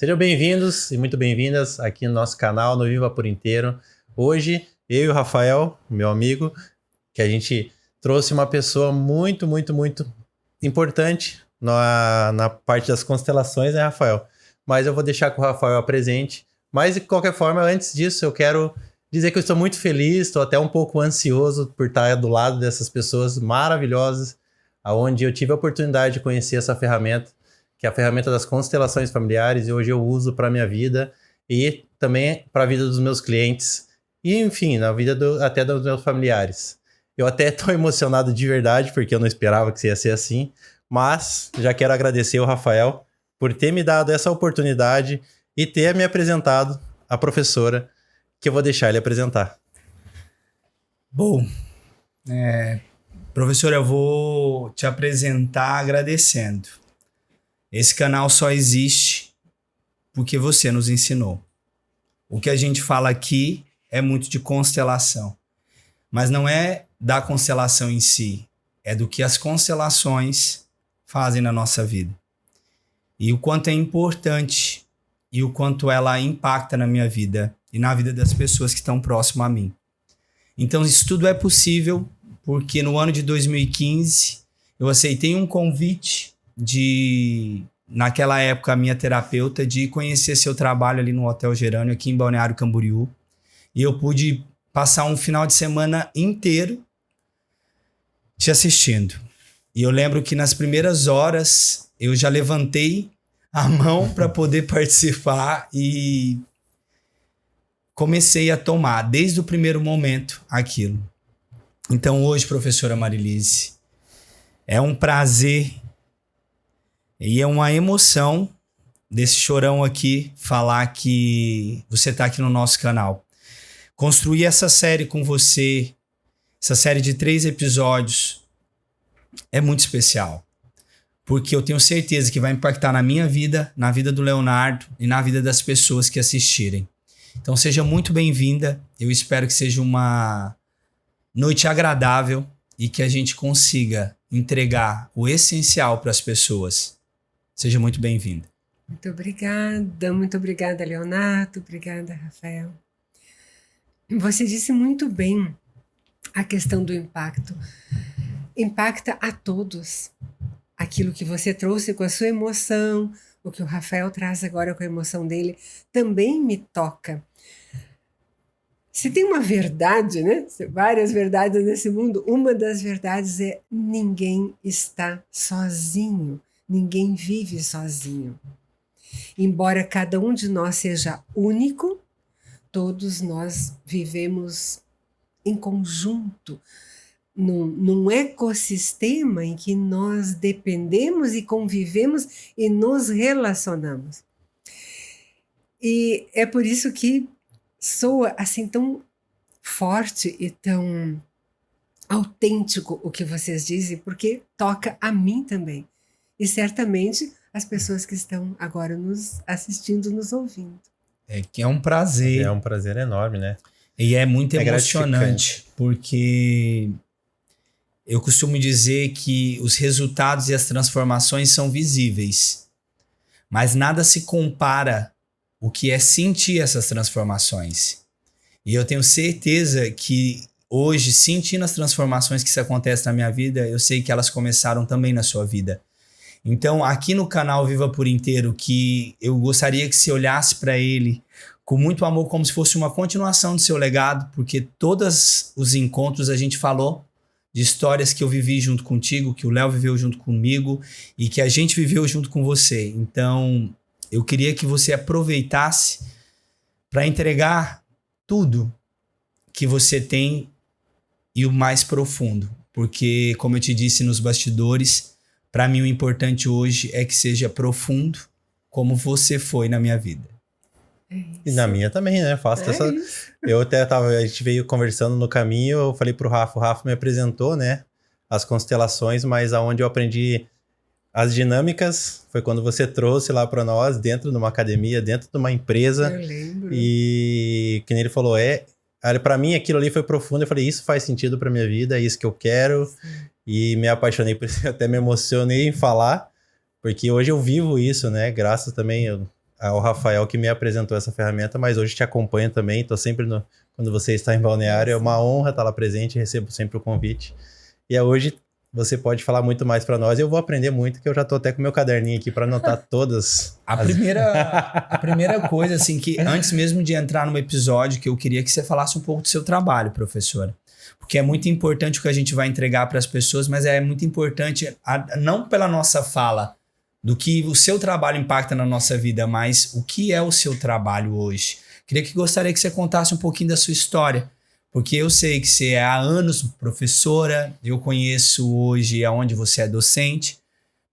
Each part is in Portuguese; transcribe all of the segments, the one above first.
Sejam bem-vindos e muito bem-vindas aqui no nosso canal, no Viva por Inteiro. Hoje, eu e o Rafael, meu amigo, que a gente trouxe uma pessoa muito importante na parte das constelações, né, Rafael? Mas eu vou deixar que o Rafael apresente. Mas, de qualquer forma, antes disso, eu quero dizer que eu estou muito feliz, estou até um pouco ansioso por estar do lado dessas pessoas maravilhosas, onde eu tive a oportunidade de conhecer essa ferramenta, que é a ferramenta das constelações familiares, e hoje eu uso para a minha vida e também para a vida dos meus clientes e, enfim, na vida até dos meus familiares. Eu até estou emocionado de verdade, porque eu não esperava que ia ser assim, mas já quero agradecer ao Rafael por ter me dado essa oportunidade e ter me apresentado a professora, que eu vou deixar ele apresentar. Bom, professor, eu vou te apresentar agradecendo. Esse canal só existe porque você nos ensinou. O que a gente fala aqui é muito de constelação, mas não é da constelação em si, é do que as constelações fazem na nossa vida. E o quanto é importante e o quanto ela impacta na minha vida e na vida das pessoas que estão próximas a mim. Então, isso tudo é possível porque no ano de 2015 eu aceitei um convite naquela época, a minha terapeuta, de conhecer seu trabalho ali no Hotel Gerânio, aqui em Balneário Camboriú. E eu pude passar um final de semana inteiro te assistindo. E eu lembro que nas primeiras horas eu já levantei a mão para poder participar e comecei a tomar, desde o primeiro momento, aquilo. Então hoje, professora Marilise, é um prazer e é uma emoção desse chorão aqui falar que você está aqui no nosso canal. Construir essa série com você, essa série de 3 episódios, é muito especial. Porque eu tenho certeza que vai impactar na minha vida, na vida do Leonardo e na vida das pessoas que assistirem. Então seja muito bem-vinda. Eu espero que seja uma noite agradável e que a gente consiga entregar o essencial para as pessoas. Seja muito bem-vinda. Muito obrigada, Leonardo, obrigada, Rafael. Você disse muito bem a questão do impacto. Impacta a todos. Aquilo que você trouxe com a sua emoção, o que o Rafael traz agora com a emoção dele, também me toca. Se tem uma verdade, né? Várias verdades nesse mundo, uma das verdades é: ninguém está sozinho. Ninguém vive sozinho. Embora cada um de nós seja único, todos nós vivemos em conjunto, num ecossistema em que nós dependemos e convivemos e nos relacionamos. E é por isso que soa assim tão forte e tão autêntico o que vocês dizem, porque toca a mim também. E certamente as pessoas que estão agora nos assistindo, nos ouvindo. É que é um prazer. É um prazer enorme, né? E é muito emocionante, porque eu costumo dizer que os resultados e as transformações são visíveis, mas nada se compara o que é sentir essas transformações. E eu tenho certeza que hoje, sentindo as transformações que se acontecem na minha vida, eu sei que elas começaram também na sua vida. Então, aqui no canal Viva por Inteiro, que eu gostaria que você olhasse para ele com muito amor, como se fosse uma continuação do seu legado, porque todos os encontros a gente falou de histórias que eu vivi junto contigo, que o Léo viveu junto comigo e que a gente viveu junto com você. Então, eu queria que você aproveitasse para entregar tudo que você tem e o mais profundo, porque, como eu te disse nos bastidores, para mim o importante hoje é que seja profundo como você foi na minha vida. E na minha também, né? Eu até a gente veio conversando no caminho, eu falei pro Rafa, o Rafa me apresentou, né, as constelações, mas aonde eu aprendi as dinâmicas foi quando você trouxe lá para nós, dentro de uma academia, dentro de uma empresa. Eu lembro. E que nem ele falou, para mim aquilo ali foi profundo, eu falei, isso faz sentido para minha vida, é isso que eu quero. Sim. E me apaixonei por isso, até me emocionei em falar, porque hoje eu vivo isso, né? Graças também o Rafael que me apresentou essa ferramenta, mas hoje te acompanho também, estou sempre quando você está em Balneário, é uma honra estar lá presente, recebo sempre o convite. E hoje você pode falar muito mais para nós, eu vou aprender muito, que eu já estou até com o meu caderninho aqui para anotar todas. A primeira coisa, assim, que antes mesmo de entrar no episódio, que eu queria que você falasse um pouco do seu trabalho, professora. Porque é muito importante o que a gente vai entregar para as pessoas, mas é muito importante, não pela nossa fala, do que o seu trabalho impacta na nossa vida, mas o que é o seu trabalho hoje. Gostaria que você contasse um pouquinho da sua história, porque eu sei que você é há anos professora, eu conheço hoje aonde você é docente,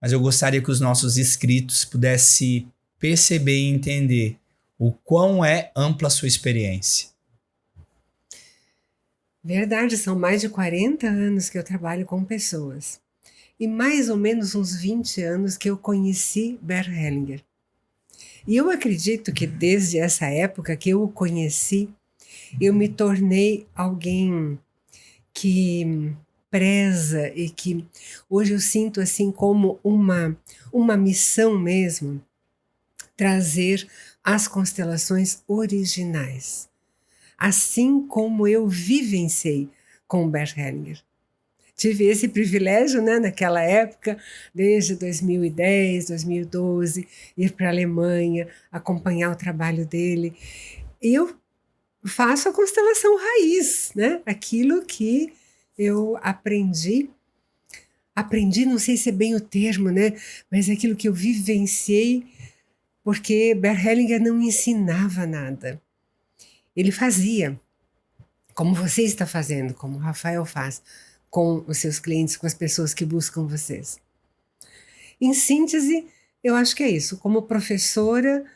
mas eu gostaria que os nossos inscritos pudessem perceber e entender o quão é ampla a sua experiência. Verdade, são mais de 40 anos que eu trabalho com pessoas. E mais ou menos uns 20 anos que eu conheci Bert Hellinger. E eu acredito que desde essa época que eu o conheci, eu me tornei alguém que preza e que hoje eu sinto assim como uma missão mesmo, trazer as constelações originais. Assim como eu vivenciei com o Bert Hellinger. Tive esse privilégio, né, naquela época, desde 2010, 2012, ir para a Alemanha, acompanhar o trabalho dele. E eu faço a constelação raiz, né? Aquilo que eu aprendi, não sei se é bem o termo, né? Mas aquilo que eu vivenciei, porque Bert Hellinger não ensinava nada. Ele fazia, como você está fazendo, como o Rafael faz, com os seus clientes, com as pessoas que buscam vocês. Em síntese, eu acho que é isso. Como professora,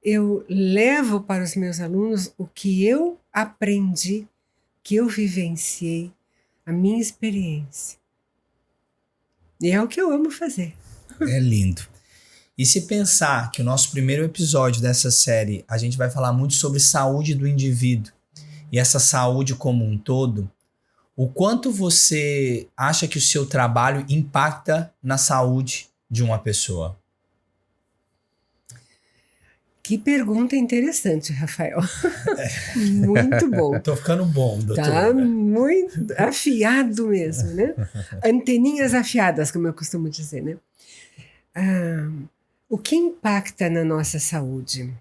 eu levo para os meus alunos o que eu aprendi, que eu vivenciei, a minha experiência. E é o que eu amo fazer. É lindo. E se pensar que o nosso primeiro episódio dessa série, a gente vai falar muito sobre saúde do indivíduo e essa saúde como um todo, o quanto você acha que o seu trabalho impacta na saúde de uma pessoa? Que pergunta interessante, Rafael. Muito bom. Tô ficando bom, doutor. Tá muito afiado mesmo, né? Anteninhas afiadas, como eu costumo dizer, né? O que impacta na nossa saúde?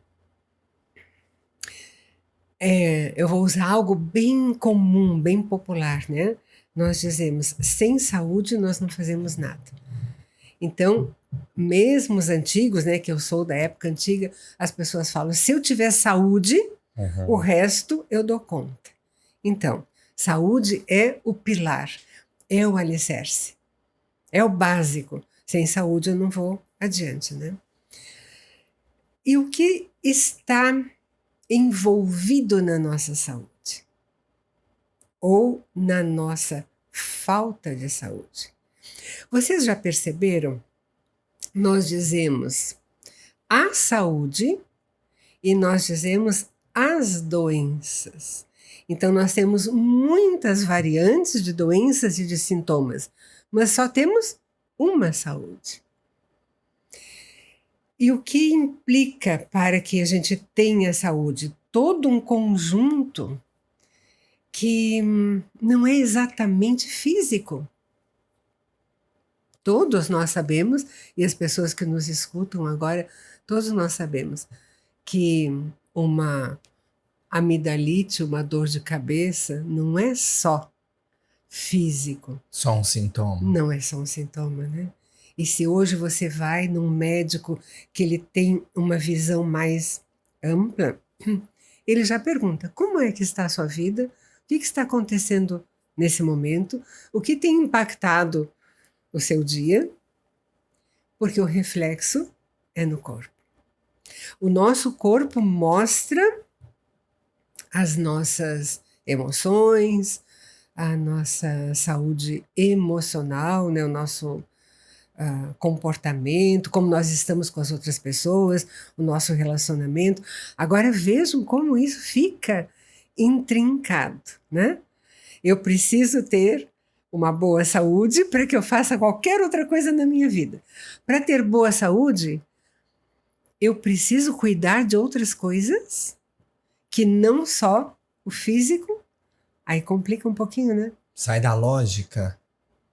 Eu vou usar algo bem comum, bem popular, né? Nós dizemos, sem saúde nós não fazemos nada. Então, mesmo os antigos, né, que eu sou da época antiga, as pessoas falam, se eu tiver saúde, o resto eu dou conta. Então, saúde é o pilar, é o alicerce, é o básico. Sem saúde eu não vou adiante, né? E o que está envolvido na nossa saúde? Ou na nossa falta de saúde? Vocês já perceberam? Nós dizemos a saúde e nós dizemos as doenças. Então, nós temos muitas variantes de doenças e de sintomas, mas só temos uma saúde. E o que implica para que a gente tenha saúde? Todo um conjunto que não é exatamente físico. Todos nós sabemos, e as pessoas que nos escutam agora, todos nós sabemos que uma amidalite, uma dor de cabeça, não é só físico. Só um sintoma. Não é só um sintoma, né? E se hoje você vai num médico que ele tem uma visão mais ampla, ele já pergunta, como é que está a sua vida? O que está acontecendo nesse momento? O que tem impactado o seu dia? Porque o reflexo é no corpo. O nosso corpo mostra as nossas emoções, a nossa saúde emocional, né? O nosso comportamento, como nós estamos com as outras pessoas, o nosso relacionamento. Agora vejam como isso fica intrincado, né? Eu preciso ter uma boa saúde para que eu faça qualquer outra coisa na minha vida. Para ter boa saúde, eu preciso cuidar de outras coisas que não só o físico. Aí complica um pouquinho, né? Sai da lógica.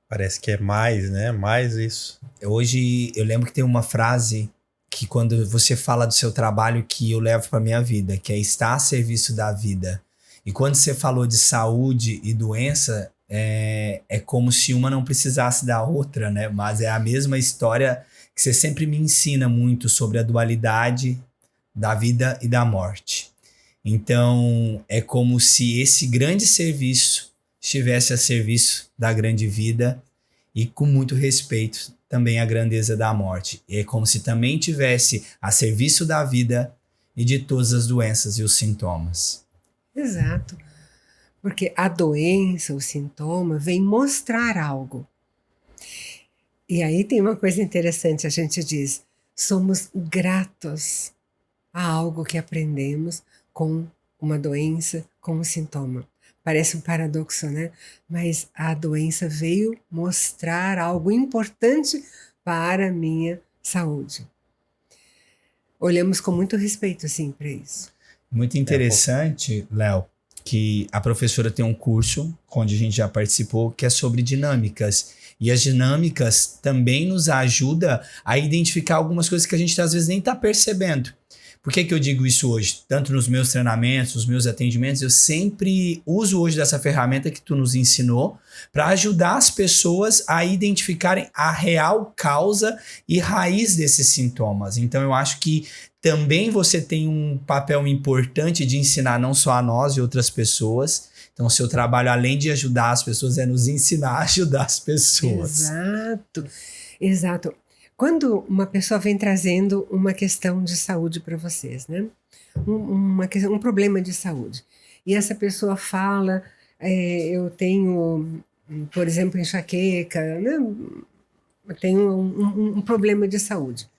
Parece que é mais, né? Mais isso. Hoje eu lembro que tem uma frase que quando você fala do seu trabalho que eu levo para minha vida, que é estar a serviço da vida. E quando você falou de saúde e doença, é como se uma não precisasse da outra, né? Mas é a mesma história que você sempre me ensina muito sobre a dualidade da vida e da morte. Então, é como se esse grande serviço estivesse a serviço da grande vida e com muito respeito também a grandeza da morte. É como se também tivesse a serviço da vida e de todas as doenças e os sintomas. Exato. Porque a doença, o sintoma, vem mostrar algo. E aí tem uma coisa interessante, a gente diz, somos gratos a algo que aprendemos com uma doença, com um sintoma. Parece um paradoxo, né? Mas a doença veio mostrar algo importante para a minha saúde. Olhamos com muito respeito, assim, para isso. Muito interessante, Léo, que a professora tem um curso, onde a gente já participou, que é sobre dinâmicas. E as dinâmicas também nos ajudam a identificar algumas coisas que a gente às vezes nem está percebendo. Por que eu digo isso hoje? Tanto nos meus treinamentos, nos meus atendimentos, eu sempre uso hoje dessa ferramenta que tu nos ensinou para ajudar as pessoas a identificarem a real causa e raiz desses sintomas. Então eu acho que também você tem um papel importante de ensinar não só a nós e outras pessoas. Então o seu trabalho, além de ajudar as pessoas, é nos ensinar a ajudar as pessoas. Exato, exato. Quando uma pessoa vem trazendo uma questão de saúde para vocês, né? Um problema de saúde, e essa pessoa fala, eu tenho, por exemplo, enxaqueca, né? Eu tenho um problema de saúde.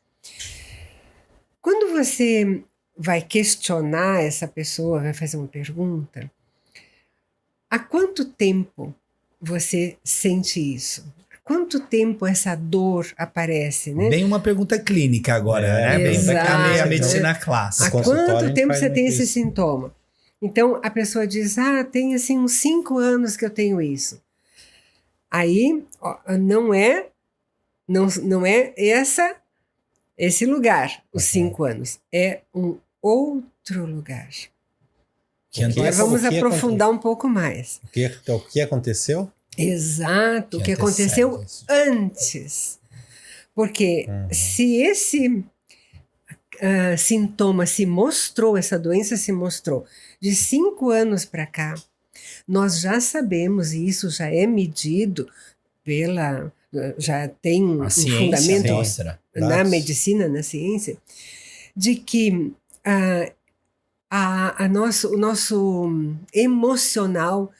Quando você vai questionar essa pessoa, vai fazer uma pergunta, há quanto tempo você sente isso? Quanto tempo essa dor aparece, né? Bem uma pergunta clínica agora, né? Bem a medicina clássica. Há quanto tempo você tem esse sintoma? Então, a pessoa diz, tem assim uns 5 anos que eu tenho isso. Aí, não é esse lugar, os 5 anos. É um outro lugar. Agora vamos aprofundar um pouco mais. O que aconteceu? Exato, o que aconteceu antes. Porque se esse sintoma se mostrou, essa doença se mostrou de 5 anos para cá, nós já sabemos, e isso já é medido já tem um fundamento na medicina, na ciência, de que o nosso emocional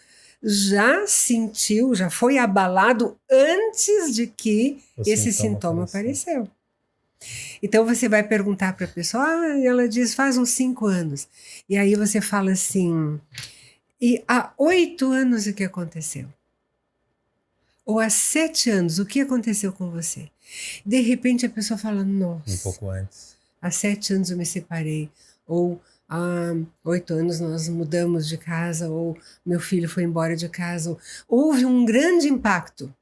já sentiu, já foi abalado antes de que esse sintoma apareceu. Então você vai perguntar para a pessoa, ela diz faz uns 5 anos. E aí você fala assim, e há 8 anos o que aconteceu? Ou há 7 anos, o que aconteceu com você? De repente a pessoa fala, nossa, um pouco antes. Há 7 anos eu me separei, ou há 8 anos nós mudamos de casa, ou meu filho foi embora de casa. Houve um grande impacto.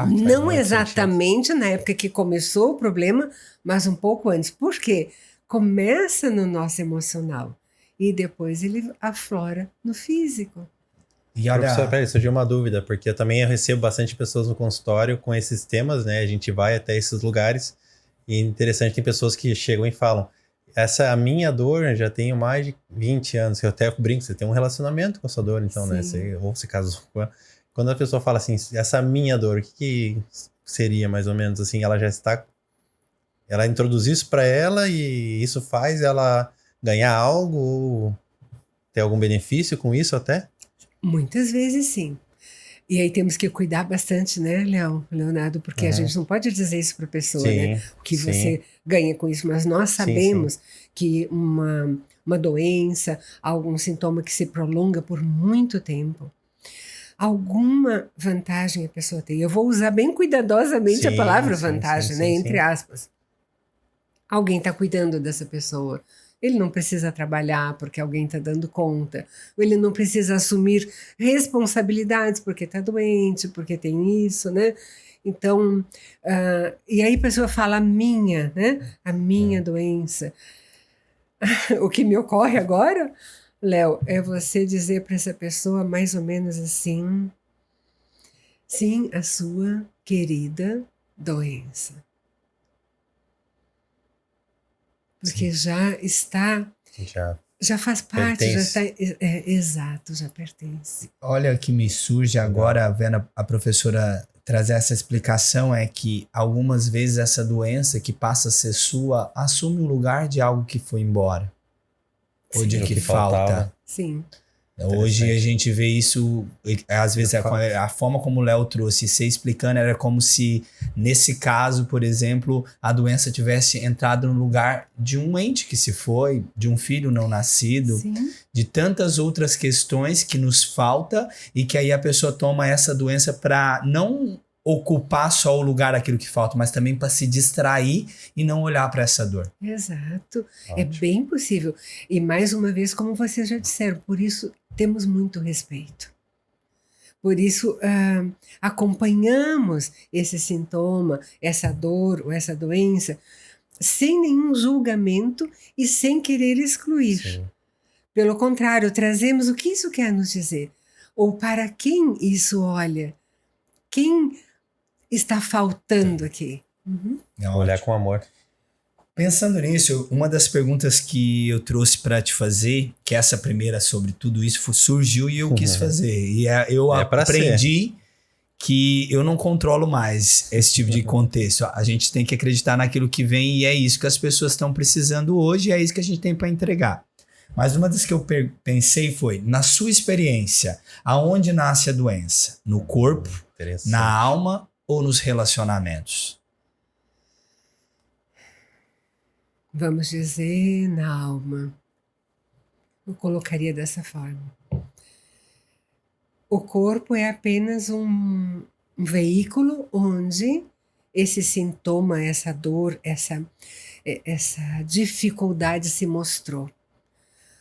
Não exatamente na época que começou o problema, mas um pouco antes. Por quê? Começa no nosso emocional e depois ele aflora no físico. E professor, peraí, surgiu uma dúvida, porque eu também recebo bastante pessoas no consultório com esses temas, né? A gente vai até esses lugares e interessante, tem pessoas que chegam e falam, essa é a minha dor, eu já tenho mais de 20 anos, eu até brinco, você tem um relacionamento com a sua dor, então, né? Ou se casou com ela. Quando a pessoa fala assim, essa minha dor, o que seria mais ou menos assim? Ela já está... Ela introduziu isso para ela e isso faz ela ganhar algo ou ter algum benefício com isso até? Muitas vezes sim. E aí temos que cuidar bastante, né, Leonardo? Porque a gente não pode dizer isso para a pessoa, né? O que você ganha com isso. Mas nós sabemos que uma doença, algum sintoma que se prolonga por muito tempo, alguma vantagem a pessoa tem. Eu vou usar bem cuidadosamente a palavra vantagem, né? Entre aspas. alguém está cuidando dessa pessoa. Ele não precisa trabalhar porque alguém está dando conta. Ele não precisa assumir responsabilidades porque está doente, porque tem isso, né? Então, e aí a pessoa fala a minha, né? A minha doença. O que me ocorre agora, Léo, é você dizer para essa pessoa mais ou menos assim: sim, a sua querida doença. Porque já está, já faz parte, pertence. Já está, exato, já pertence. Olha, o que me surge agora, vendo a professora trazer essa explicação, é que algumas vezes essa doença que passa a ser sua assume o lugar de algo que foi embora. Sim. Ou de que falta. Sim. Hoje a gente vê isso, às vezes a forma como o Léo trouxe, você explicando, era como se, nesse caso, por exemplo, a doença tivesse entrado no lugar de um ente que se foi, de um filho não nascido, sim, de tantas outras questões que nos falta e que aí a pessoa toma essa doença para não ocupar só o lugar daquilo que falta, mas também para se distrair e não olhar para essa dor. Exato. Ótimo. É bem possível. E mais uma vez, como vocês já disseram, por isso temos muito respeito. Por isso acompanhamos esse sintoma, essa dor ou essa doença, sem nenhum julgamento e sem querer excluir. Sim. Pelo contrário, trazemos o que isso quer nos dizer. Ou para quem isso olha. Quem está faltando aqui. Uhum. Olhar com amor. Pensando nisso, uma das perguntas que eu trouxe para te fazer, que essa primeira sobre tudo isso surgiu e eu quis fazer. E eu aprendi que eu não controlo mais esse tipo de contexto. A gente tem que acreditar naquilo que vem e é isso que as pessoas estão precisando hoje e é isso que a gente tem para entregar. Mas uma das que eu pensei foi, na sua experiência, aonde nasce a doença? No corpo, na alma ou nos relacionamentos? Vamos dizer na alma. Eu colocaria dessa forma. O corpo é apenas um veículo onde esse sintoma, essa dor, essa dificuldade se mostrou.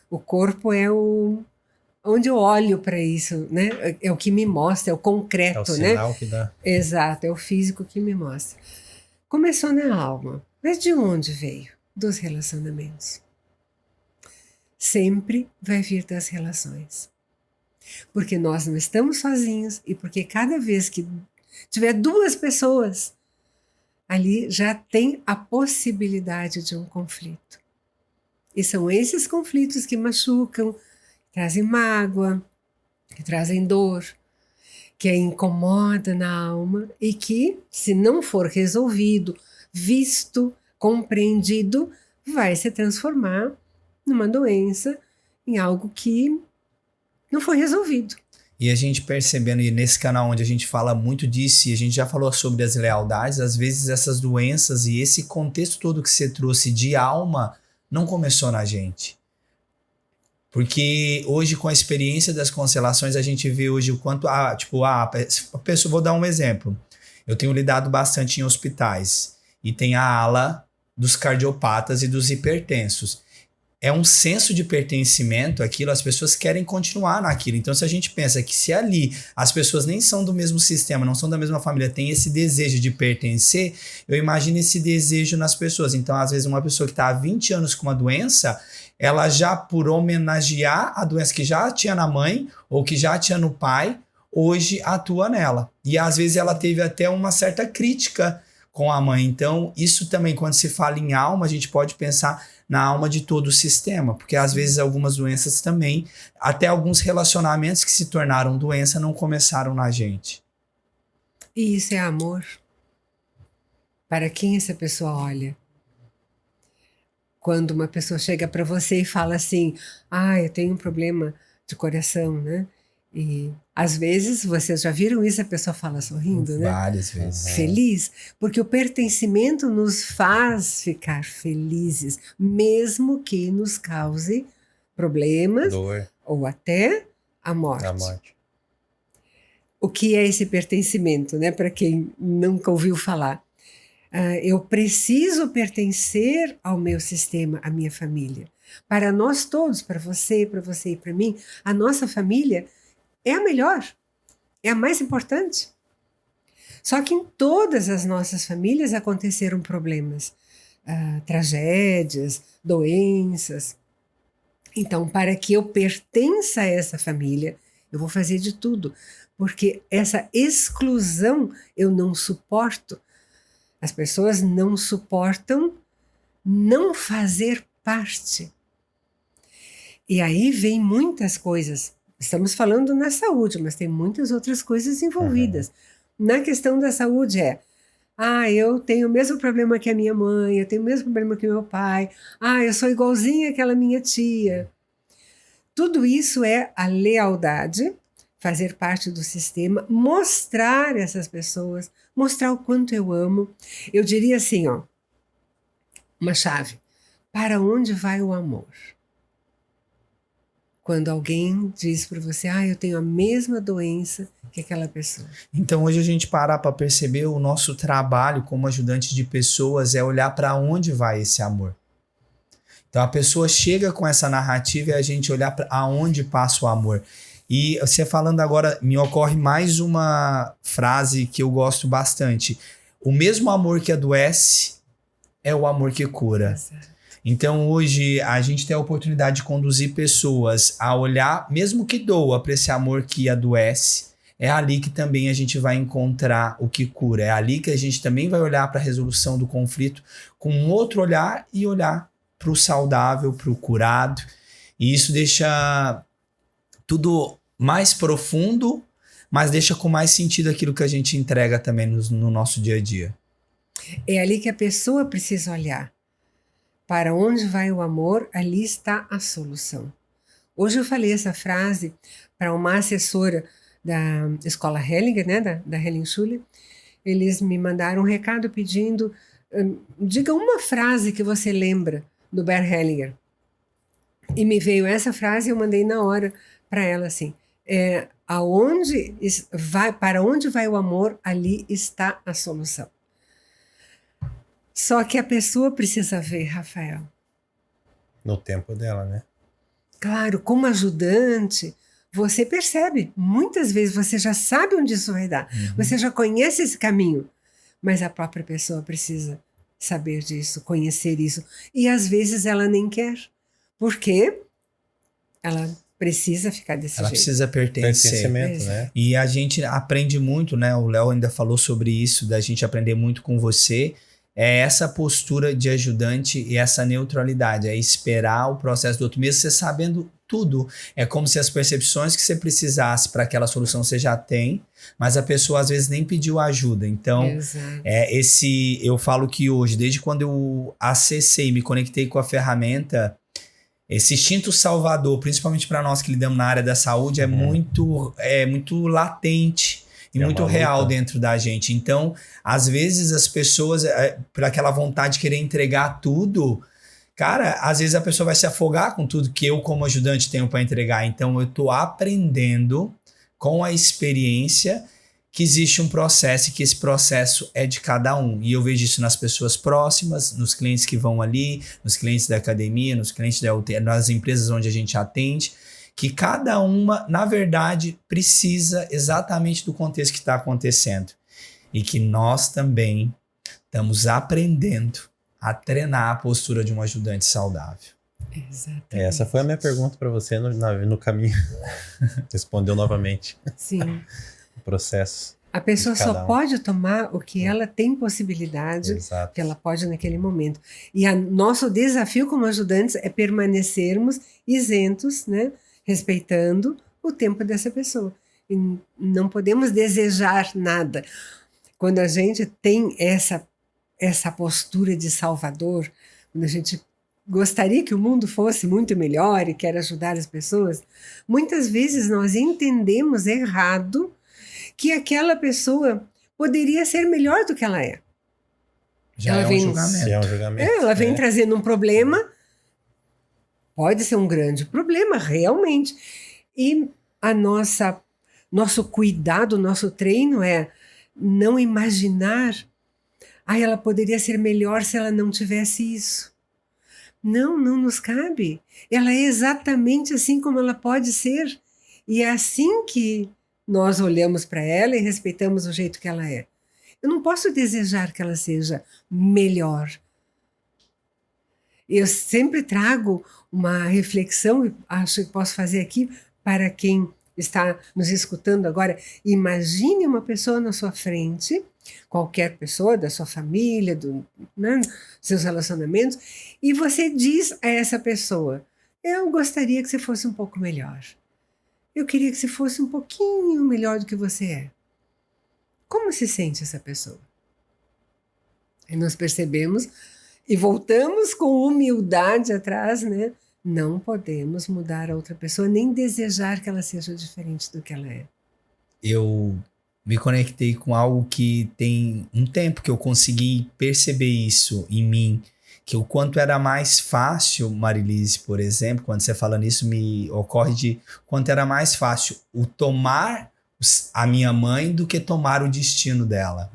O corpo é onde eu olho para isso, né? É o que me mostra, é o concreto, né? É o sinal que dá. Exato, é o físico que me mostra. Começou na alma, mas de onde veio? Dos relacionamentos. Sempre vai vir das relações. Porque nós não estamos sozinhos e porque cada vez que tiver duas pessoas, ali já tem a possibilidade de um conflito. E são esses conflitos que machucam, trazem mágoa, que trazem dor, que incomoda na alma e que, se não for resolvido, visto, compreendido, vai se transformar numa doença, em algo que não foi resolvido. E a gente percebendo, e nesse canal onde a gente fala muito disso, e a gente já falou sobre as lealdades, às vezes essas doenças e esse contexto todo que você trouxe de alma não começou na gente. Porque hoje, com a experiência das constelações, a gente vê hoje o quanto a pessoa, vou dar um exemplo. Eu tenho lidado bastante em hospitais e tem a ala dos cardiopatas e dos hipertensos. É um senso de pertencimento, aquilo, as pessoas querem continuar naquilo. Então, se a gente pensa que se ali as pessoas nem são do mesmo sistema, não são da mesma família, tem esse desejo de pertencer, eu imagino esse desejo nas pessoas. Então, às vezes, uma pessoa que está há 20 anos com uma doença, ela já, por homenagear a doença que já tinha na mãe ou que já tinha no pai, hoje atua nela. E, às vezes, ela teve até uma certa crítica com a mãe. Então, isso também, quando se fala em alma, a gente pode pensar na alma de todo o sistema, porque às vezes algumas doenças também, até alguns relacionamentos que se tornaram doença não começaram na gente. E isso é amor? Para quem essa pessoa olha? Quando uma pessoa chega para você e fala assim, eu tenho um problema de coração, né? E às vezes, vocês já viram isso, a pessoa fala sorrindo, né? Várias vezes. Feliz, porque o pertencimento nos faz ficar felizes, mesmo que nos cause problemas, dor, ou até a morte. A morte. O que é esse pertencimento, né? Para quem nunca ouviu falar. Eu preciso pertencer ao meu sistema, à minha família. Para nós todos, para você e para mim, a nossa família é a melhor, é a mais importante. Só que em todas as nossas famílias aconteceram problemas, tragédias, doenças. Então, para que eu pertença a essa família, eu vou fazer de tudo, porque essa exclusão eu não suporto. As pessoas não suportam não fazer parte. E aí vem muitas coisas. Estamos falando na saúde, mas tem muitas outras coisas envolvidas. Na questão da saúde eu tenho o mesmo problema que a minha mãe, eu tenho o mesmo problema que o meu pai, eu sou igualzinha àquela minha tia. Tudo isso é a lealdade, fazer parte do sistema, mostrar essas pessoas, mostrar o quanto eu amo. Eu diria assim, uma chave. Para onde vai o amor? Quando alguém diz para você, eu tenho a mesma doença que aquela pessoa. Então hoje a gente parar para perceber o nosso trabalho como ajudante de pessoas é olhar para onde vai esse amor. Então a pessoa chega com essa narrativa e a gente olhar para aonde passa o amor. E você falando agora, me ocorre mais uma frase que eu gosto bastante. O mesmo amor que adoece é o amor que cura. Exato. Então hoje a gente tem a oportunidade de conduzir pessoas a olhar, mesmo que doa, para esse amor que adoece. É ali que também a gente vai encontrar o que cura. É ali que a gente também vai olhar para a resolução do conflito com um outro olhar e olhar para o saudável, para o curado. E isso deixa tudo mais profundo, mas deixa com mais sentido aquilo que a gente entrega também no nosso dia a dia. É ali que a pessoa precisa olhar. Para onde vai o amor, ali está a solução. Hoje eu falei essa frase para uma assessora da escola Hellinger, né, da Helling-Schule. Eles me mandaram um recado pedindo, diga uma frase que você lembra do Bert Hellinger. E me veio essa frase e eu mandei na hora para ela assim, para onde vai o amor, ali está a solução. Só que a pessoa precisa ver, Rafael. No tempo dela, né? Claro, como ajudante, você percebe. Muitas vezes você já sabe onde isso vai dar. Você já conhece esse caminho. Mas a própria pessoa precisa saber disso, conhecer isso. E às vezes ela nem quer. Por quê? Ela precisa ficar desse jeito. Ela precisa pertencer. Né? E a gente aprende muito, né? O Léo ainda falou sobre isso, da gente aprender muito com você. É essa postura de ajudante e essa neutralidade, é esperar o processo do outro, mesmo você sabendo tudo. É como se as percepções que você precisasse para aquela solução você já tem, mas a pessoa às vezes nem pediu ajuda. Então, eu falo que hoje, desde quando eu acessei, me conectei com a ferramenta, esse instinto salvador, principalmente para nós que lidamos na área da saúde, é muito latente. E muito real dentro da gente. Então, às vezes as pessoas, por aquela vontade de querer entregar tudo, cara, às vezes a pessoa vai se afogar com tudo que eu como ajudante tenho para entregar. Então, eu tô aprendendo com a experiência que existe um processo e que esse processo é de cada um. E eu vejo isso nas pessoas próximas, nos clientes que vão ali, nos clientes da academia, nos clientes da UT, nas empresas onde a gente atende, que cada uma, na verdade, precisa exatamente do contexto que está acontecendo. E que nós também estamos aprendendo a treinar a postura de um ajudante saudável. Exatamente. Essa foi a minha pergunta para você no caminho. Respondeu novamente. Sim. O processo. A pessoa só pode tomar o que ela tem possibilidade, que ela pode naquele momento. E nosso desafio como ajudantes é permanecermos isentos, né? Respeitando o tempo dessa pessoa. E não podemos desejar nada. Quando a gente tem essa postura de salvador, quando a gente gostaria que o mundo fosse muito melhor e quer ajudar as pessoas, muitas vezes nós entendemos errado que aquela pessoa poderia ser melhor do que ela é. Já é um julgamento. Ela vem trazendo um problema. Pode ser um grande problema, realmente. E nosso cuidado, nosso treino é não imaginar ela poderia ser melhor se ela não tivesse isso. Não nos cabe. Ela é exatamente assim como ela pode ser. E é assim que nós olhamos para ela e respeitamos o jeito que ela é. Eu não posso desejar que ela seja melhor. Eu sempre trago uma reflexão, e acho que posso fazer aqui para quem está nos escutando agora. Imagine uma pessoa na sua frente, qualquer pessoa da sua família, seus relacionamentos, e você diz a essa pessoa: eu gostaria que você fosse um pouco melhor. Eu queria que você fosse um pouquinho melhor do que você é. Como se sente essa pessoa? Aí nós percebemos e voltamos com humildade atrás, né? Não podemos mudar a outra pessoa, nem desejar que ela seja diferente do que ela é. Eu me conectei com algo que tem um tempo que eu consegui perceber isso em mim, que o quanto era mais fácil, Marilise, por exemplo, quando você fala nisso, me ocorre de quanto era mais fácil o tomar a minha mãe do que tomar o destino dela.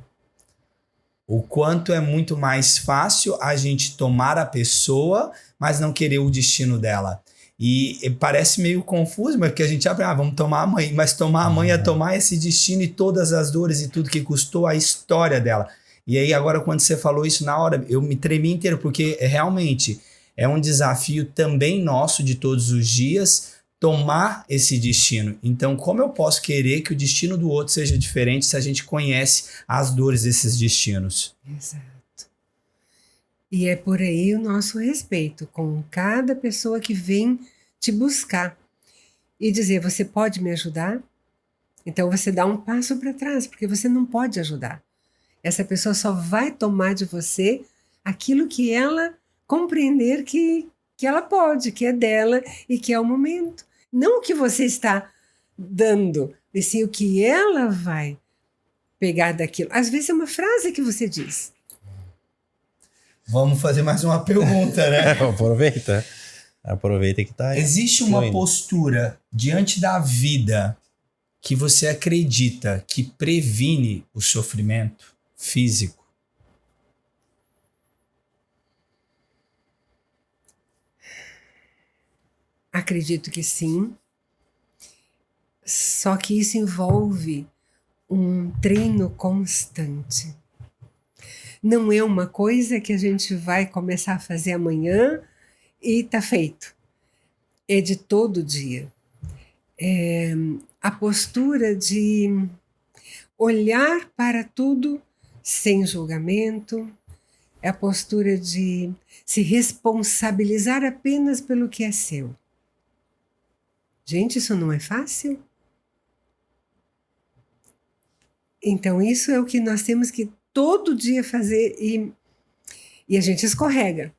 O quanto é muito mais fácil a gente tomar a pessoa, mas não querer o destino dela. E parece meio confuso, mas porque a gente abre, vamos tomar a mãe, mas tomar a mãe é tomar esse destino e todas as dores e tudo que custou a história dela. E aí agora quando você falou isso na hora, eu me tremi inteiro, porque realmente é um desafio também nosso de todos os dias tomar esse destino. Então, como eu posso querer que o destino do outro seja diferente se a gente conhece as dores desses destinos? Exato. E é por aí o nosso respeito com cada pessoa que vem te buscar e dizer: você pode me ajudar? Então você dá um passo para trás, porque você não pode ajudar. Essa pessoa só vai tomar de você aquilo que ela compreender que ela pode, que é dela e que é o momento. Não o que você está dando, e sim o que ela vai pegar daquilo. Às vezes é uma frase que você diz. Vamos fazer mais uma pergunta, né? Aproveita que tá aí. Existe uma postura diante da vida que você acredita que previne o sofrimento físico? Acredito que sim. Só que isso envolve um treino constante. Não é uma coisa que a gente vai começar a fazer amanhã e tá feito. É de todo dia. É a postura de olhar para tudo sem julgamento. É a postura de se responsabilizar apenas pelo que é seu. Gente, isso não é fácil? Então, isso é o que nós temos que todo dia fazer e a gente escorrega.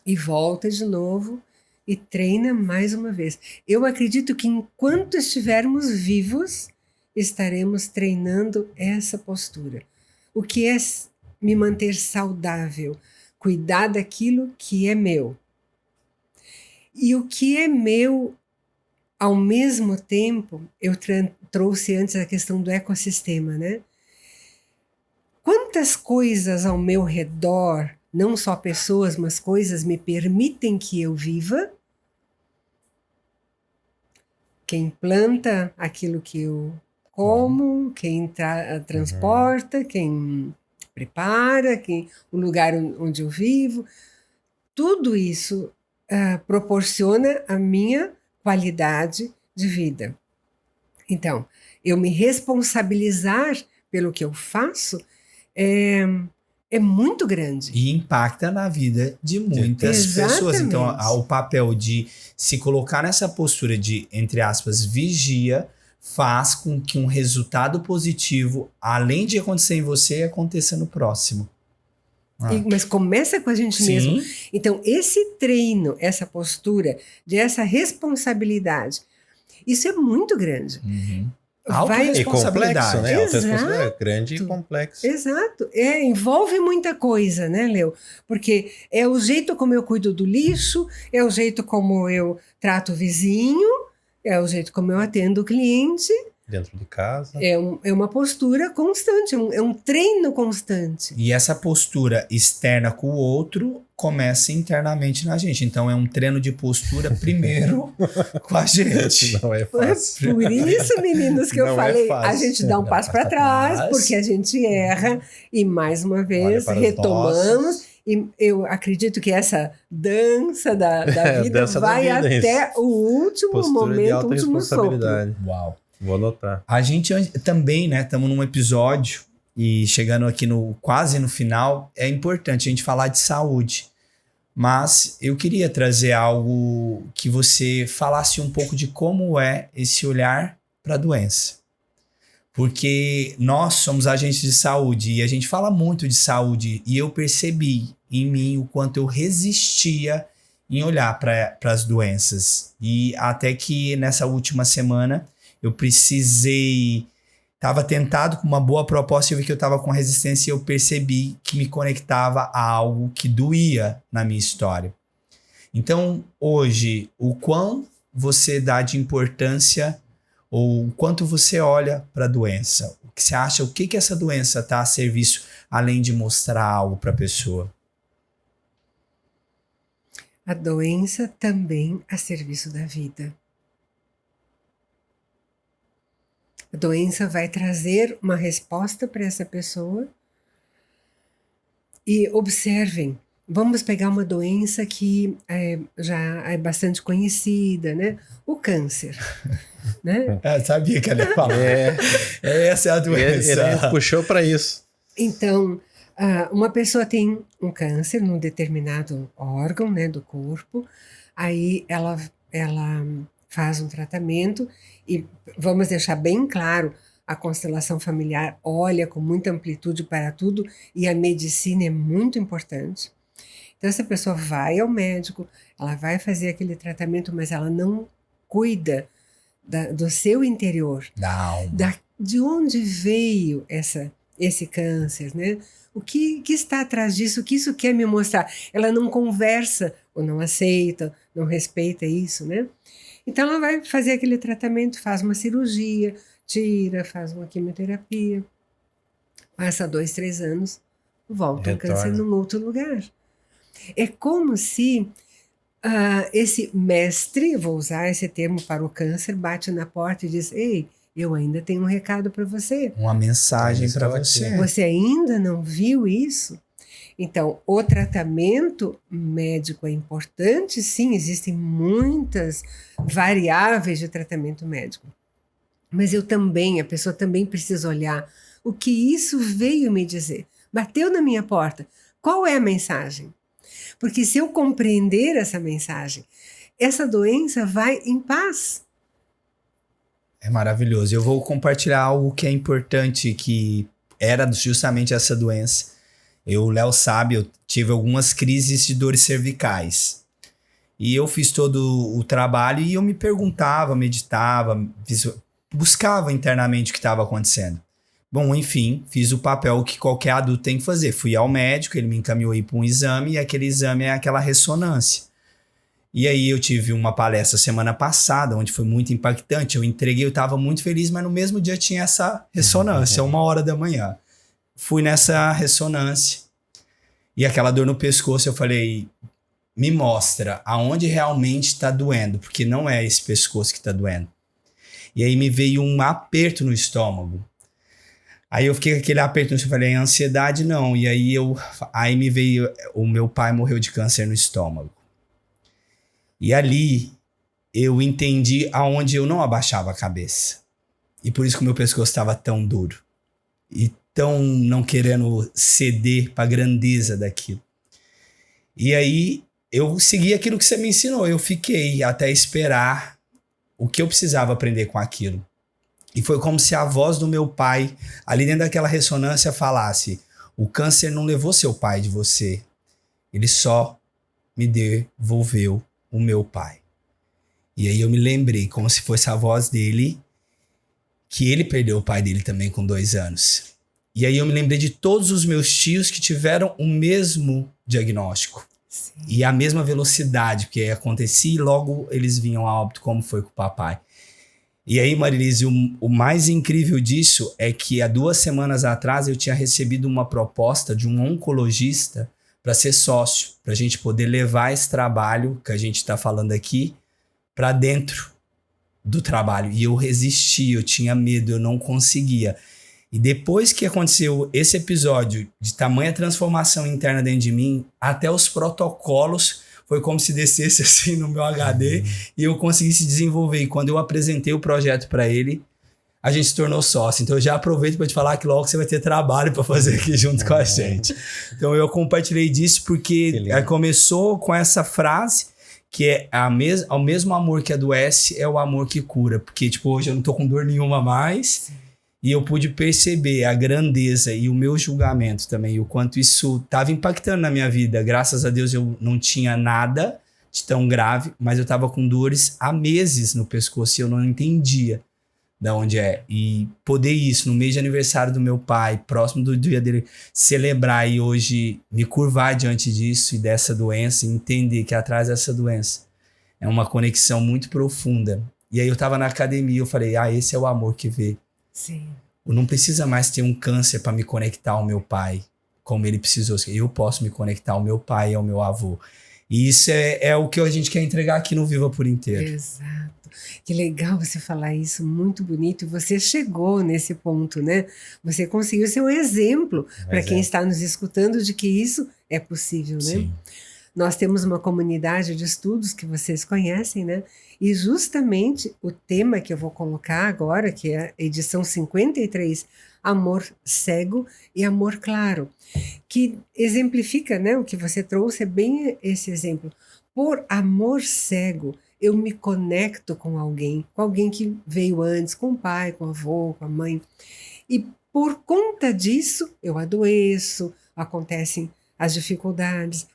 E volta de novo e treina mais uma vez. Eu acredito que enquanto estivermos vivos, estaremos treinando essa postura. O que é me manter saudável? Cuidar daquilo que é meu. E o que é meu, ao mesmo tempo, eu trouxe antes a questão do ecossistema, né? Quantas coisas ao meu redor, não só pessoas, mas coisas me permitem que eu viva? Quem planta aquilo que eu como, quem transporta, quem prepara, o lugar onde eu vivo, tudo isso proporciona a minha qualidade de vida. Então, eu me responsabilizar pelo que eu faço é muito grande. E impacta na vida de muitas pessoas. Então, o papel de se colocar nessa postura de, entre aspas, vigia, faz com que um resultado positivo, além de acontecer em você, aconteça no próximo. Mas começa com a gente mesmo. Então, esse treino, essa postura, essa responsabilidade, isso é muito grande. Autoresponsabilidade. Né? É grande e complexo. Exato. Envolve muita coisa, né, Leo? Porque é o jeito como eu cuido do lixo, é o jeito como eu trato o vizinho, é o jeito como eu atendo o cliente, Dentro de casa. É uma postura constante, é um treino constante. E essa postura externa com o outro começa internamente na gente. Então é um treino de postura primeiro com a gente. Não é fácil. Por isso, meninos, que eu Não falei, é fácil. a gente dá um passo para trás, porque a gente erra e mais uma vez retomamos. E eu acredito que essa dança da vida dança vai da vida, até isso. o último Postura momento, de o alta último sopro. responsabilidade. Uau. Vou anotar. A gente também, né, estamos num episódio e chegando aqui quase no final, é importante a gente falar de saúde. Mas eu queria trazer algo que você falasse um pouco de como é esse olhar para a doença. Porque nós somos agentes de saúde e a gente fala muito de saúde e eu percebi em mim o quanto eu resistia em olhar para as doenças. E até que nessa última semana eu precisei, estava tentado com uma boa proposta e eu vi que eu estava com resistência e eu percebi que me conectava a algo que doía na minha história. Então, hoje, o quão você dá de importância ou o quanto você olha para a doença? O que você acha? O que essa doença está a serviço, além de mostrar algo para a pessoa? A doença também a serviço da vida. A doença vai trazer uma resposta para essa pessoa. E observem, vamos pegar uma doença que já é bastante conhecida, né? O câncer. Né? Sabia que ela ia falar. Essa é a doença. Ele puxou para isso. Então, uma pessoa tem um câncer num determinado órgão, né, do corpo, aí ela faz um tratamento e vamos deixar bem claro, a constelação familiar olha com muita amplitude para tudo e a medicina é muito importante. Então essa pessoa vai ao médico, ela vai fazer aquele tratamento, mas ela não cuida do seu interior, da alma. De onde veio esse câncer, né? O que está atrás disso? O que isso quer me mostrar? Ela não conversa, ou não aceita, não respeita isso, né? Então ela vai fazer aquele tratamento, faz uma cirurgia, tira, faz uma quimioterapia, passa 2, 3 anos, volta o câncer num outro lugar. É como se esse mestre, vou usar esse termo para o câncer, bate na porta e diz: ei, eu ainda tenho um recado para você. Uma mensagem para você. Você ainda não viu isso? Então, o tratamento médico é importante, sim, existem muitas variáveis de tratamento médico. Mas a pessoa também precisa olhar o que isso veio me dizer. Bateu na minha porta. Qual é a mensagem? Porque se eu compreender essa mensagem, essa doença vai em paz. É maravilhoso. Eu vou compartilhar algo que é importante, que era justamente essa doença. O Léo sabe, eu tive algumas crises de dores cervicais. E eu fiz todo o trabalho e eu me perguntava, meditava, buscava internamente o que estava acontecendo. Bom, enfim, fiz o papel que qualquer adulto tem que fazer. Fui ao médico, ele me encaminhou aí para um exame e aquele exame é aquela ressonância. E aí eu tive uma palestra semana passada, onde foi muito impactante. Eu entreguei, eu estava muito feliz, mas no mesmo dia tinha essa ressonância, 1h da manhã. Fui nessa ressonância e aquela dor no pescoço, eu falei, me mostra aonde realmente está doendo, porque não é esse pescoço que está doendo. E aí me veio um aperto no estômago. Aí eu fiquei com aquele aperto no estômago, falei, ansiedade não. E aí me veio, o meu pai morreu de câncer no estômago. E ali eu entendi aonde eu não abaixava a cabeça. E por isso que o meu pescoço estava tão duro. E tão não querendo ceder para a grandeza daquilo. E aí eu segui aquilo que você me ensinou. Eu fiquei até esperar o que eu precisava aprender com aquilo. E foi como se a voz do meu pai, ali dentro daquela ressonância, falasse: o câncer não levou seu pai de você. Ele só me devolveu o meu pai. E aí eu me lembrei, como se fosse a voz dele, que ele perdeu o pai dele também com 2 anos. E aí eu me lembrei de todos os meus tios que tiveram o mesmo diagnóstico. Sim. E a mesma velocidade, porque acontecia e logo eles vinham a óbito, como foi com o papai. E aí, Marilise, o mais incrível disso é que há 2 semanas atrás eu tinha recebido uma proposta de um oncologista para ser sócio, para a gente poder levar esse trabalho que a gente está falando aqui para dentro do trabalho. E eu resisti, eu tinha medo, eu não conseguia. E depois que aconteceu esse episódio de tamanha transformação interna dentro de mim, até os protocolos foi como se descesse assim no meu HD e eu conseguisse desenvolver. E quando eu apresentei o projeto para ele, a gente se tornou sócio. Então eu já aproveito para te falar que logo você vai ter trabalho para fazer aqui junto com a gente. Então eu compartilhei disso porque começou com essa frase que é ao mesmo amor que adoece é o amor que cura. Porque tipo, hoje eu não tô com dor nenhuma mais. E eu pude perceber a grandeza e o meu julgamento também, o quanto isso estava impactando na minha vida. Graças a Deus eu não tinha nada de tão grave, mas eu estava com dores há meses no pescoço e eu não entendia de onde é. E poder isso no mês de aniversário do meu pai, próximo do dia dele, celebrar e hoje me curvar diante disso e dessa doença, e entender que atrás dessa doença é uma conexão muito profunda. E aí eu estava na academia, eu falei, esse é o amor que vê. Sim. Eu não precisa mais ter um câncer para me conectar ao meu pai, como ele precisou. Eu posso me conectar ao meu pai e ao meu avô. E isso é o que a gente quer entregar aqui no Viva por Inteiro. Exato. Que legal você falar isso, muito bonito. E você chegou nesse ponto, né? Você conseguiu ser um exemplo para quem está nos escutando de que isso é possível, né? Sim. Nós temos uma comunidade de estudos que vocês conhecem, né? E justamente o tema que eu vou colocar agora, que é a edição 53, Amor Cego e Amor Claro, que exemplifica, né? O que você trouxe é bem esse exemplo. Por amor cego, eu me conecto com alguém que veio antes, com o pai, com o avô, com a mãe. E por conta disso, eu adoeço, acontecem as dificuldades.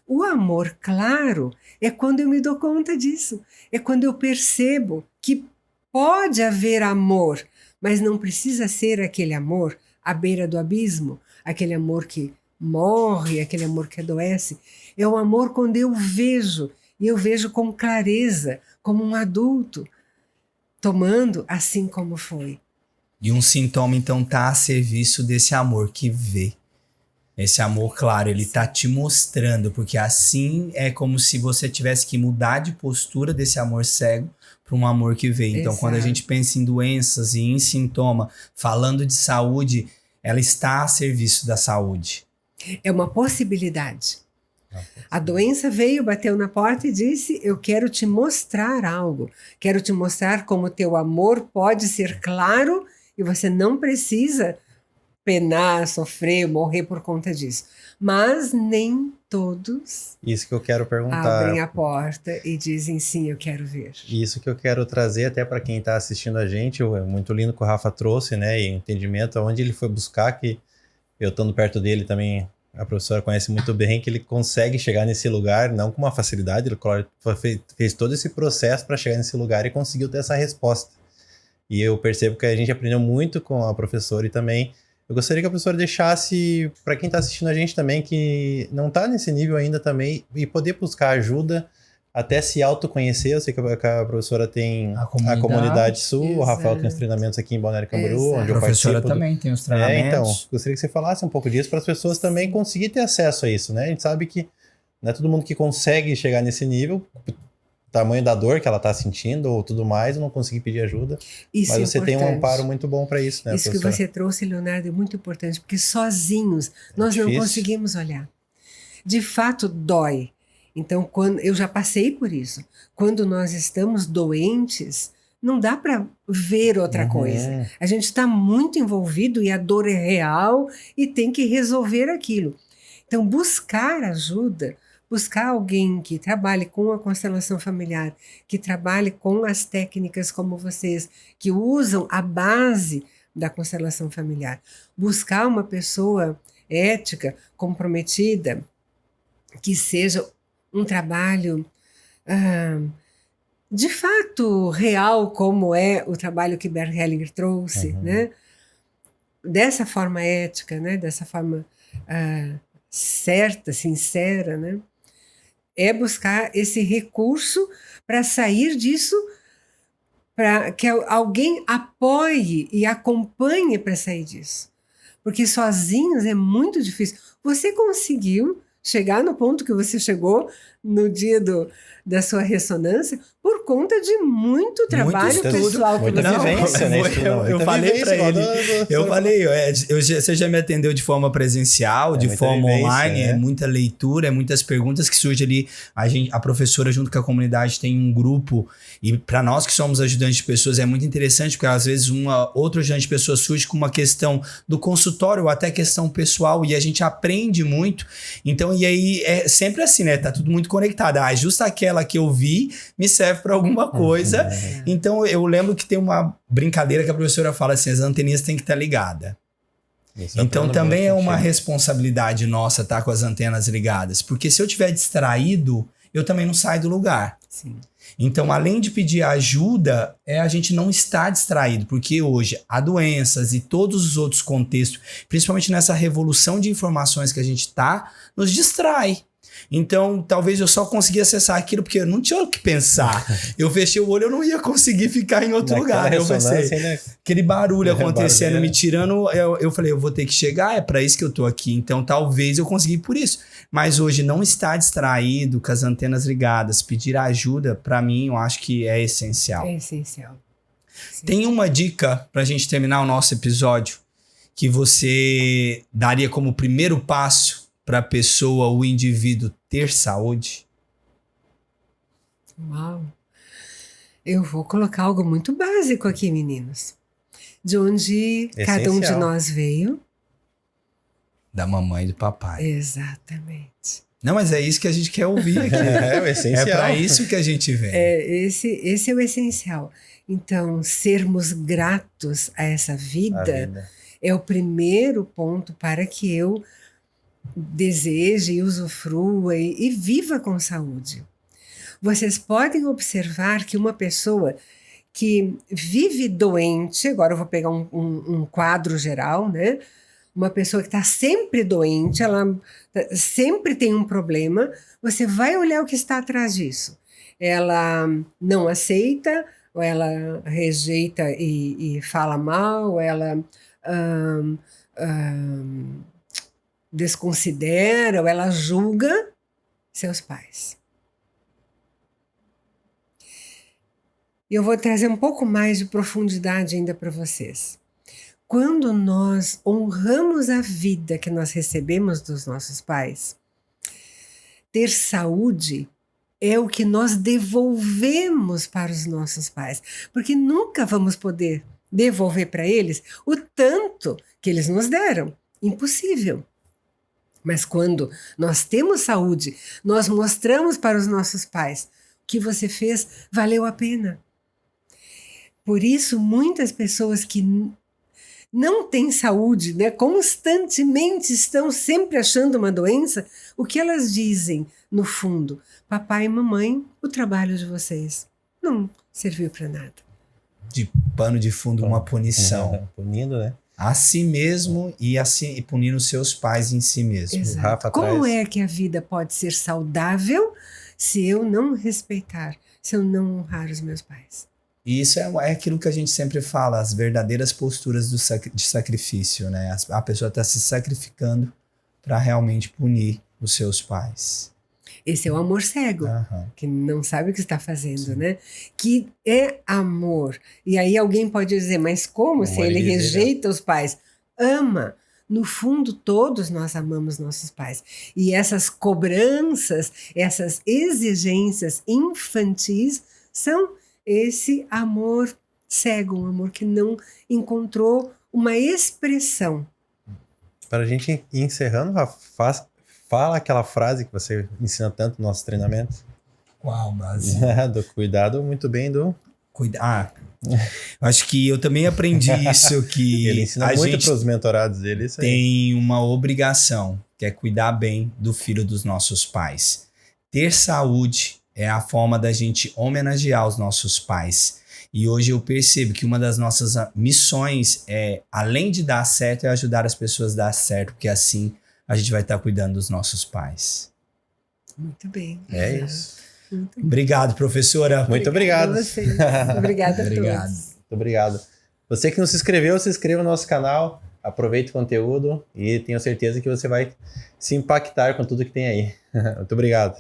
O amor claro é quando eu me dou conta disso, é quando eu percebo que pode haver amor, mas não precisa ser aquele amor à beira do abismo, aquele amor que morre, aquele amor que adoece. É o amor quando eu vejo, e eu vejo com clareza, como um adulto, tomando assim como foi. E um sintoma, então, está a serviço desse amor que vê. Esse amor, claro, ele tá te mostrando, porque assim é como se você tivesse que mudar de postura desse amor cego para um amor que vê. Então, quando a gente pensa em doenças e em sintoma, falando de saúde, ela está a serviço da saúde. É uma possibilidade. A doença veio, bateu na porta e disse, eu quero te mostrar algo. Quero te mostrar como teu amor pode ser claro e você não precisa penar, sofrer, morrer por conta disso. Mas nem todos isso que eu quero perguntar. Abrem a porta e dizem sim, eu quero ver. Isso que eu quero trazer até para quem está assistindo a gente, é muito lindo que o Rafa trouxe, né, e entendimento aonde ele foi buscar, que eu estando perto dele também, a professora conhece muito bem, que ele consegue chegar nesse lugar, não com uma facilidade, ele fez todo esse processo para chegar nesse lugar e conseguiu ter essa resposta. E eu percebo que a gente aprendeu muito com a professora e também eu gostaria que a professora deixasse, para quem está assistindo a gente também, que não está nesse nível ainda também, e poder buscar ajuda, até se autoconhecer. Eu sei que a professora tem a comunidade Sul, exato. O Rafael tem os treinamentos aqui em Balneário Camboriú, exato. Onde eu participo. A professora também tem os treinamentos. Então, gostaria que você falasse um pouco disso, para as pessoas também conseguirem ter acesso a isso, né? A gente sabe que não é todo mundo que consegue chegar nesse nível, tamanho da dor que ela está sentindo ou tudo mais, eu não consegui pedir ajuda. Isso mas você tem um amparo muito bom para isso, né, isso professora? Que você trouxe, Leonardo, é muito importante, porque sozinhos nós não conseguimos olhar. De fato, dói. Então, quando eu já passei por isso. Quando nós estamos doentes, não dá para ver outra coisa. A gente está muito envolvido e a dor é real e tem que resolver aquilo. Então, buscar ajuda, buscar alguém que trabalhe com a constelação familiar, que trabalhe com as técnicas como vocês, que usam a base da constelação familiar. Buscar uma pessoa ética, comprometida, que seja um trabalho de fato real, como é o trabalho que Bert Hellinger trouxe, né? Dessa forma ética, né? Dessa forma certa, sincera, né? É buscar esse recurso para sair disso para que alguém apoie e acompanhe para sair disso. Porque sozinhos é muito difícil. Você conseguiu chegar no ponto que você chegou no dia da sua ressonância por conta de muito trabalho pessoal que você fez. Eu falei para ele, você já me atendeu de forma presencial, de forma online, é muita leitura, é muitas perguntas que surgem ali. A professora junto com a comunidade tem um grupo, e para nós que somos ajudantes de pessoas é muito interessante, porque às vezes outro ajudante de pessoas surge com uma questão do consultório ou até questão pessoal, e a gente aprende muito. Então, e aí é sempre assim, né? Tá tudo muito conectado. Justo aquela que eu vi me serve para alguma coisa. Então, eu lembro que tem uma brincadeira que a professora fala assim, as anteninhas têm que estar ligadas. Então, também é uma responsabilidade nossa estar com as antenas ligadas. Porque se eu estiver distraído, eu também não saio do lugar. Sim. Então, além de pedir ajuda, a gente não estar distraído, porque hoje há doenças e todos os outros contextos, principalmente nessa revolução de informações que a gente está, nos distrai. Então, talvez eu só consegui acessar aquilo porque eu não tinha o que pensar. Eu fechei o olho, eu não ia conseguir ficar em outro lugar. Eu pensei, né? Aquele barulho acontecendo, me tirando, eu falei, eu vou ter que chegar, é para isso que eu tô aqui. Então, talvez eu consegui por isso. Mas hoje, não estar distraído, com as antenas ligadas, pedir ajuda, para mim, eu acho que é essencial. É essencial. Sim. Tem uma dica pra gente terminar o nosso episódio que você daria como primeiro passo para a pessoa, o indivíduo, ter saúde? Uau! Eu vou colocar algo muito básico aqui, meninos. De onde cada um de nós veio. Da mamãe e do papai. Exatamente. Não, mas é isso que a gente quer ouvir aqui. É o essencial. É para isso que a gente vem. Esse é o essencial. Então, sermos gratos a essa vida é o primeiro ponto para que eu deseje e usufrua e viva com saúde. Vocês podem observar que uma pessoa que vive doente, agora eu vou pegar um quadro geral, né? Uma pessoa que está sempre doente, ela sempre tem um problema, você vai olhar o que está atrás disso. Ela não aceita, ou ela rejeita e fala mal, ou ela desconsidera, ou ela julga seus pais. E eu vou trazer um pouco mais de profundidade ainda para vocês. Quando nós honramos a vida que nós recebemos dos nossos pais, ter saúde é o que nós devolvemos para os nossos pais, porque nunca vamos poder devolver para eles o tanto que eles nos deram. Impossível. Mas quando nós temos saúde, nós mostramos para os nossos pais o que você fez valeu a pena. Por isso, muitas pessoas que não têm saúde, né, constantemente estão sempre achando uma doença, o que elas dizem, no fundo? Papai e mamãe, o trabalho de vocês não serviu para nada. De pano de fundo, uma punição. Punindo, né? A si mesmo e punindo seus pais em si mesmo. Exato. Como é que a vida pode ser saudável se eu não respeitar, se eu não honrar os meus pais? E isso é aquilo que a gente sempre fala, as verdadeiras posturas de sacrifício, né? A pessoa está se sacrificando para realmente punir os seus pais. Esse é o amor cego, que não sabe o que está fazendo, né? Que é amor. E aí alguém pode dizer, mas como se ele rejeita os pais? Ama. No fundo, todos nós amamos nossos pais. E essas cobranças, essas exigências infantis são esse amor cego, um amor que não encontrou uma expressão. Para a gente ir encerrando, fala aquela frase que você ensina tanto no nosso treinamento. Qual base? Do cuidado muito bem do... Acho que eu também aprendi isso, que ele ensina muito para os mentorados dele. Isso aí. Tem uma obrigação, que é cuidar bem do filho dos nossos pais. Ter saúde é a forma da gente homenagear os nossos pais. E hoje eu percebo que uma das nossas missões é, além de dar certo, é ajudar as pessoas a dar certo, porque assim a gente vai estar cuidando dos nossos pais. Muito bem. É isso. Obrigado, professora. Muito obrigado. Obrigada a Obrigado. todos. Muito obrigado. Você que não se inscreveu, se inscreva no nosso canal, aproveite o conteúdo e tenho certeza que você vai se impactar com tudo que tem aí. Muito obrigado.